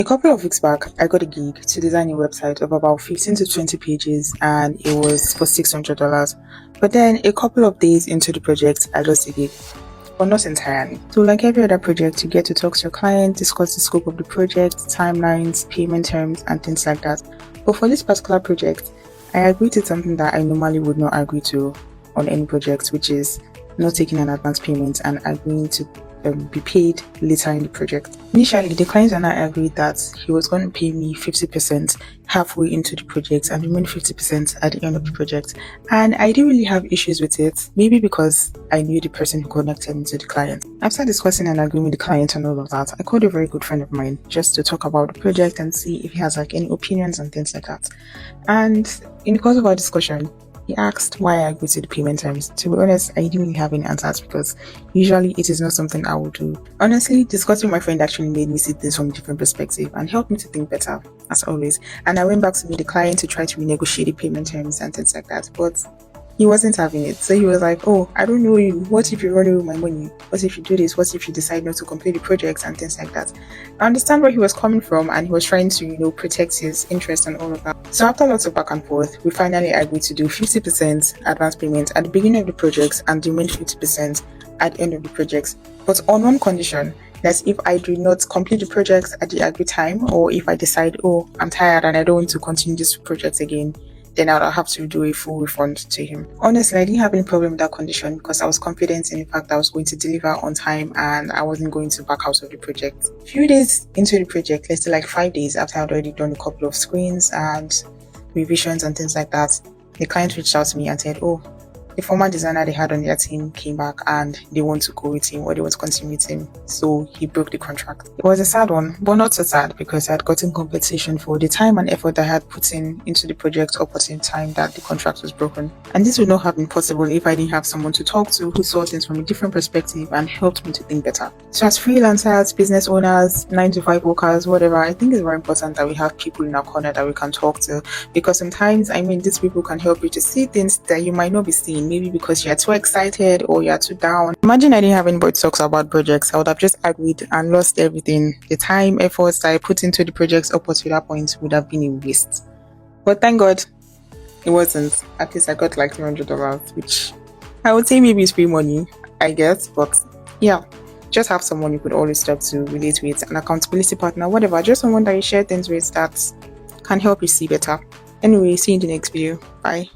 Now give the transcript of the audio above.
A couple of weeks back, I got a gig to design a website of about 15 to 20 pages and it was for $600. But then a couple of days into the project, I lost the gig. But not entirely. So like every other project, you get to talk to your client, discuss the scope of the project, timelines, payment terms, and things like that. But for this particular project, I agreed to something that I normally would not agree to on any project, which is not taking an advance payment and agreeing to be paid later in the project. Initially, the client and I agreed that he was going to pay me 50% halfway into the project and remain 50% at the end of the project. And I didn't really have issues with it, maybe because I knew the person who connected me to the client. After discussing and agreeing with the client and all of that, I called a very good friend of mine just to talk about the project and see if he has like any opinions and things like that. And in the course of our discussion, he asked why I agreed to the payment terms. To be honest, I didn't really have any answers because usually it is not something I would do. Honestly, discussing with my friend actually made me see things from a different perspective and helped me to think better, as always. And I went back to meet the client to try to renegotiate the payment terms and things like that. But he wasn't having it. So he was like, oh, I don't know you. What if you run away with my money? What if you do this? What if you decide not to complete the project and things like that? I understand where he was coming from and he was trying to, protect his interest and all of that. So after lots of back and forth, we finally agreed to do 50% advance payment at the beginning of the project and the remaining 50% at the end of the project. But on one condition, that if I do not complete the project at the agreed time, or if I decide, oh, I'm tired and I don't want to continue this project again, then I'll have to do a full refund to him. Honestly, I didn't have any problem with that condition because I was confident in the fact that I was going to deliver on time and I wasn't going to back out of the project. A few days into the project, let's say like 5 days after I'd already done a couple of screens and revisions and things like that, the client reached out to me and said, oh, the former designer they had on their team came back and they want to go with him or they want to continue with him. So he broke the contract. It was a sad one, but not so sad because I had gotten compensation for the time and effort I had put into the project up until the time that the contract was broken. And this would not have been possible if I didn't have someone to talk to who saw things from a different perspective and helped me to think better. So as freelancers, business owners, 9-to-5 workers, whatever, I think it's very important that we have people in our corner that we can talk to, because sometimes, these people can help you to see things that you might not be seeing. Maybe because you're too excited or you're too down. Imagine I didn't have anybody to talk about projects. I would have just agreed and lost everything. The time, efforts that I put into the projects up to that point would have been a waste. But thank God it wasn't. At least I got like $300, which I would say maybe is free money, I guess. But yeah, just have someone you could always talk to, relate with, an accountability partner, whatever. Just someone that you share things with that can help you see better. Anyway, see you in the next video. Bye.